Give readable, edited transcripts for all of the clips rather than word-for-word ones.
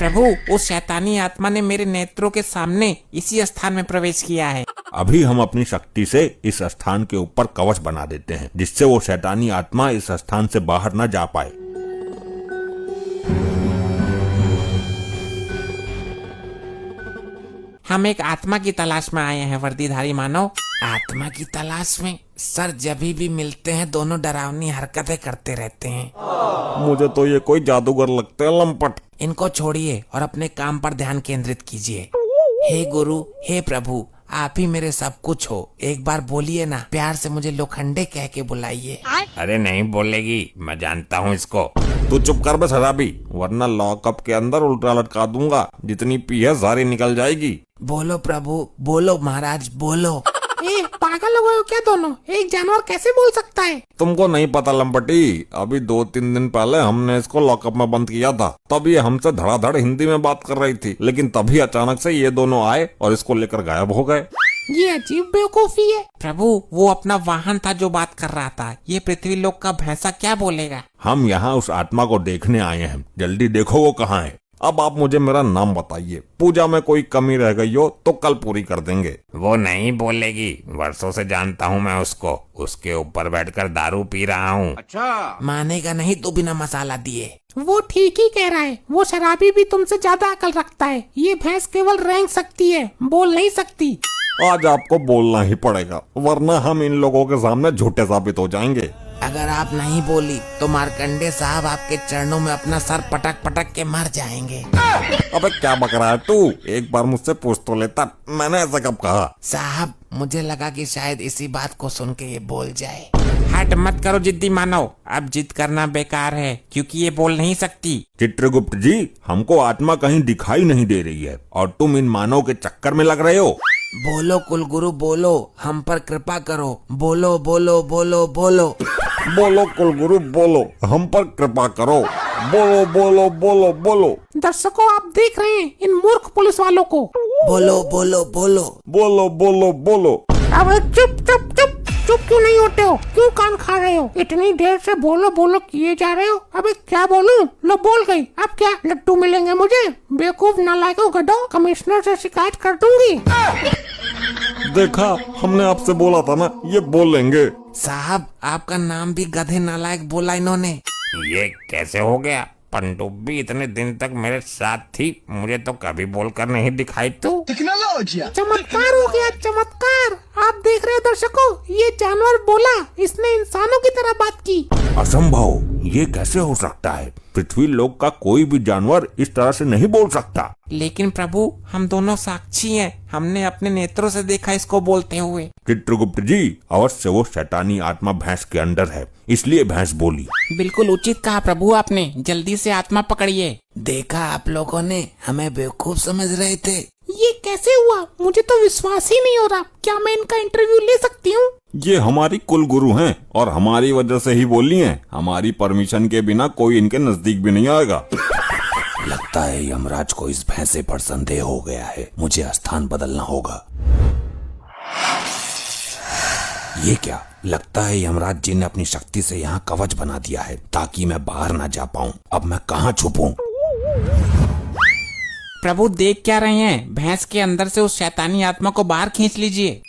प्रभु, उस शैतानी आत्मा ने मेरे नेत्रों के सामने इसी स्थान में प्रवेश किया है। अभी हम अपनी शक्ति से इस स्थान के ऊपर कवच बना देते हैं, जिससे वो शैतानी आत्मा इस स्थान से बाहर न जा पाए। हम एक आत्मा की तलाश में आए हैं वर्दीधारी मानव। आत्मा की तलाश में? सर, जब भी मिलते हैं दोनों डरावनी हरकतें करते रहते हैं। मुझे तो ये कोई जादूगर लगते हैं, लंपट। इनको छोड़िए और अपने काम पर ध्यान केंद्रित कीजिए। हे गुरु, हे प्रभु, आप ही मेरे सब कुछ हो। एक बार बोलिए ना, प्यार से मुझे लोखंडे कह के बुलाइए। अरे नहीं बोलेगी, मैं जानता हूँ इसको। तू चुप कर बे शराबी, वरना लॉकअप के अंदर उल्टा लटका दूंगा। जितनी पी है सारी निकल जाएगी। बोलो प्रभु, बोलो महाराज, बोलो। ए, पागल हो गए हो क्या दोनों? एक जानवर कैसे बोल सकता है? तुमको नहीं पता लंपटी, अभी 2-3 दिन पहले हमने इसको लॉकअप में बंद किया था। तब ये हमसे धड़ाधड़ हिंदी में बात कर रही थी, लेकिन तभी अचानक से ये दोनों आए और इसको लेकर गायब हो गए। ये अजीब बेवकूफी है। प्रभु, वो अपना वाहन था जो बात कर रहा था। ये पृथ्वी लोक का भैंसा क्या बोलेगा? हम यहाँ उस आत्मा को देखने आए हैं, जल्दी देखो वो कहाँ है। अब आप मुझे मेरा नाम बताइए, पूजा में कोई कमी रह गई हो तो कल पूरी कर देंगे। वो नहीं बोलेगी, वर्षों से जानता हूँ मैं उसको। उसके ऊपर बैठकर दारू पी रहा हूँ। अच्छा, मानेगा नहीं तो बिना मसाला दिए। वो ठीक ही कह रहा है, वो शराबी भी तुमसे ज्यादा अकल रखता है। ये भैंस केवल रेंग सकती है, बोल नहीं सकती। आज आपको बोलना ही पड़ेगा, वरना हम इन लोगों के सामने झूठे साबित हो जाएंगे। अगर आप नहीं बोली तो मार्कंडे साहब आपके चरणों में अपना सर पटक पटक के मर जाएंगे। अबे क्या बक रहा है तू? एक बार मुझसे पूछ तो लेता, मैंने ऐसा कब कहा? साहब, मुझे लगा कि शायद इसी बात को सुन के ये बोल जाए। हट मत करो जिद्दी मानव, अब जिद करना बेकार है क्योंकि ये बोल नहीं सकती। चित्रगुप्त जी, हमको आत्मा कहीं दिखाई नहीं दे रही है और तुम इन मानव के चक्कर में लग रहे हो। बोलो कुलगुरु, बोलो, हम पर कृपा करो। बोलो बोलो बोलो बोलो। बोलो कुलगुरु, बोलो, हम पर कृपा करो। बोलो बोलो बोलो बोलो। दर्शकों, आप देख रहे हैं इन मूर्ख पुलिस वालों को। बोलो बोलो बोलो। बोलो बोलो बोलो। अब चुप चुप चुप चुप क्यों नहीं होते हो? क्यों कान खा रहे हो? इतनी देर से बोलो बोलो किए जा रहे हो। अबे क्या बोलूं? लो बोल गई। अब क्या लड्डू मिलेंगे मुझे? बेवकूफ नालायकों, गधों, कमिश्नर से शिकायत कर दूंगी। देखा, हमने आपसे बोला था ना, ये बोलेंगे। साहब, आपका नाम भी गधे नालायक बोला इन्होंने। ये कैसे हो गया? पनडुब्बी इतने दिन तक मेरे साथ थी, मुझे तो कभी बोलकर नहीं दिखाई। तो चमत्कार हो गया, चमत्कार। आप देख रहे हो दर्शकों, ये जानवर बोला, इसने इंसानों की तरह बात की। असंभव, ये कैसे हो सकता है? पृथ्वी लोक का कोई भी जानवर इस तरह से नहीं बोल सकता। लेकिन प्रभु, हम दोनों साक्षी हैं, हमने अपने नेत्रों से देखा इसको बोलते हुए। चित्रगुप्त जी, अवश्य वो शैतानी आत्मा भैंस के अंदर है, इसलिए भैंस बोली। बिल्कुल उचित कहा प्रभु आपने, जल्दी से आत्मा पकड़िए। देखा, आप लोगों ने हमें बेवकूफ समझ रहे थे। ये कैसे हुआ? मुझे तो विश्वास ही नहीं हो रहा। क्या मैं इनका इंटरव्यू ले सकती हूँ? ये हमारी कुल गुरु हैं और हमारी वजह से ही बोली हैं। हमारी परमिशन के बिना कोई इनके नजदीक भी नहीं आएगा। लगता है यमराज को इस भैंसे पर संदेह हो गया है, मुझे स्थान बदलना होगा। ये क्या? लगता है यमराज जी ने अपनी शक्ति से यहाँ कवच बना दिया है ताकि मैं बाहर ना जा पाऊँ। अब मैं कहाँ छुपूं? प्रभु, देख क्या रहे हैं? भैंस के अंदर से उस शैतानी आत्मा को बाहर खींच लीजिए।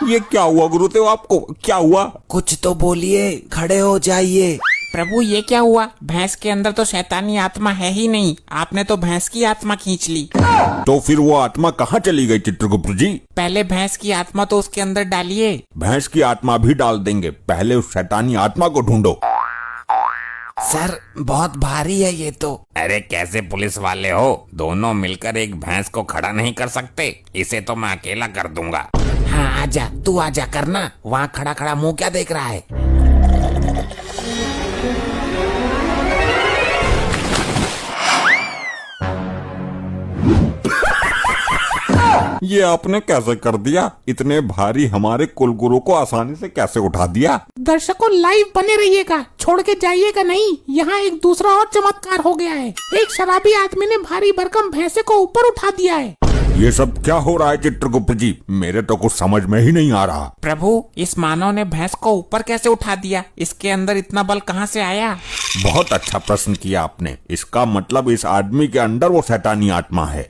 ये क्या हुआ गुरुदेव? आपको क्या हुआ? कुछ तो बोलिए, खड़े हो जाइए। प्रभु, ये क्या हुआ? भैंस के अंदर तो शैतानी आत्मा है ही नहीं, आपने तो भैंस की आत्मा खींच ली। तो फिर वो आत्मा कहाँ चली गई चित्रगुप्त जी? पहले भैंस की आत्मा तो उसके अंदर डालिए। भैंस की आत्मा भी डाल देंगे, पहले उस शैतानी आत्मा को ढूंढो। सर, बहुत भारी है ये तो। अरे कैसे पुलिस वाले हो? दोनों मिलकर एक भैंस को खड़ा नहीं कर सकते? इसे तो मैं अकेला कर दूंगा। हाँ, आजा, तू आजा करना। वहाँ खड़ा खड़ा मुंह क्या देख रहा है? ये आपने कैसे कर दिया? इतने भारी हमारे कुलगुरु को आसानी से कैसे उठा दिया? दर्शकों, लाइव बने रहिएगा, छोड़ के जाइएगा नहीं। यहाँ एक दूसरा और चमत्कार हो गया है। एक शराबी आदमी ने भारी भरकम भैंसे को ऊपर उठा दिया है। ये सब क्या हो रहा है चित्रगुप्त जी? मेरे तो कुछ समझ में ही नहीं आ रहा। प्रभु, इस मानव ने भैंस को ऊपर कैसे उठा दिया? इसके अंदर इतना बल कहाँ से आया? बहुत अच्छा प्रश्न किया आपने। इसका मतलब इस आदमी के अंदर वो शैतानी आत्मा है।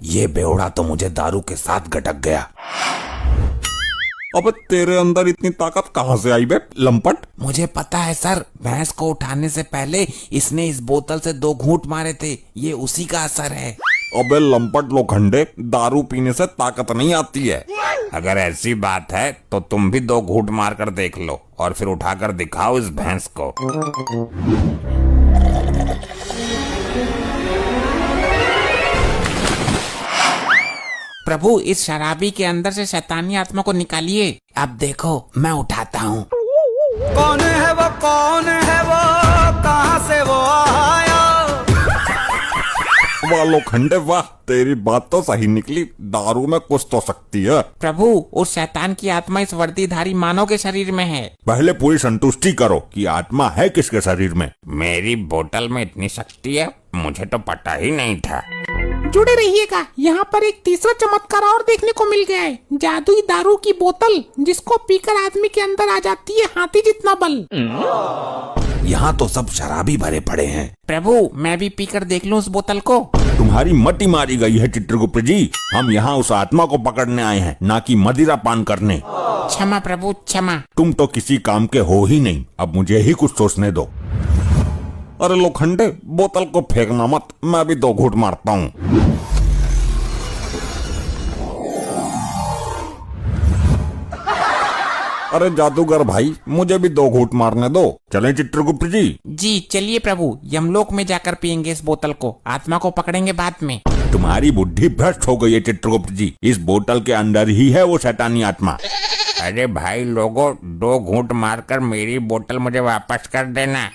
ये बेवड़ा तो मुझे दारू के साथ गटक गया। अबे तेरे अंदर इतनी ताकत कहाँ से आई बे लंपट? मुझे पता है सर, भैंस को उठाने से पहले इसने इस बोतल से 2 घूंट मारे थे। ये उसी का असर है। अबे लंपट लोखंडे, दारू पीने से ताकत नहीं आती है। अगर ऐसी बात है तो तुम भी 2 घूंट मार कर देख लो और फिर उठाकर दिखाओ इस भैंस को। प्रभु, इस शराबी के अंदर से शैतानी आत्मा को निकालिए। अब देखो, मैं उठाता हूँ। कौन है वो, कौन है वो, कहाँ से वो आया? वाह लोखंडे वाह, तेरी बात तो सही निकली। दारू में कुछ तो शक्ति है। प्रभु, उस शैतान की आत्मा इस वर्दीधारी मानव के शरीर में है। पहले पूरी संतुष्टि करो कि आत्मा है किसके शरीर में। मेरी बोतल में इतनी शक्ति है, मुझे तो पता ही नहीं था। जुड़े रहिएगा, यहाँ पर एक तीसरा चमत्कार और देखने को मिल गया है। जादुई दारू की बोतल जिसको पीकर आदमी के अंदर आ जाती है हाथी जितना बल। यहाँ तो सब शराबी भरे पड़े हैं। प्रभु, मैं भी पीकर देख लूं उस बोतल को। तुम्हारी मति मारी गई है चित्रगुप्त जी। हम यहाँ उस आत्मा को पकड़ने आए हैं, ना कि मदिरा पान करने। क्षमा प्रभु, क्षमा। तुम तो किसी काम के हो ही नहीं। अब मुझे ही कुछ सोचने दो। अरे लोखंडे, बोतल को फेंकना मत, मैं भी 2 घूंट मारता हूँ। अरे जादूगर भाई, मुझे भी 2 घूंट मारने दो। चलें चित्रगुप्त जी? जी चलिए प्रभु, यमलोक में जाकर पियेंगे इस बोतल को। आत्मा को पकड़ेंगे बाद में। तुम्हारी बुद्धि भ्रष्ट हो गई है चित्रगुप्त जी। इस बोतल के अंदर ही है वो शैतानी आत्मा। अरे भाई लोगों, 2 घूंट मारकर मेरी बोतल मुझे वापस कर देना।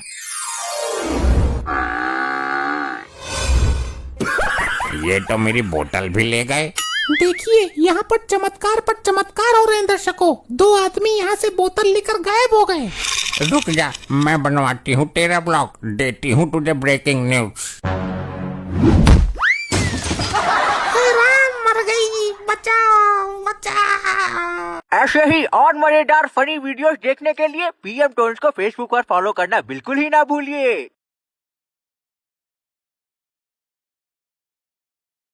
ये तो मेरी बोतल भी ले गए। देखिए, यहाँ पर चमत्कार हो रहे हैं दर्शकों। 2 आदमी यहाँ से बोतल लेकर गायब हो गए। रुक जा, मैं बनवाती हूँ तेरा ब्लॉग, देती हूँ तुझे ब्रेकिंग न्यूज। हे राम, मर गई, बचाओ बचाओ। ऐसे ही और मजेदार फनी वीडियोस देखने के लिए PM टोन्स को फेसबुक पर फॉलो करना बिल्कुल ही ना भूलिए।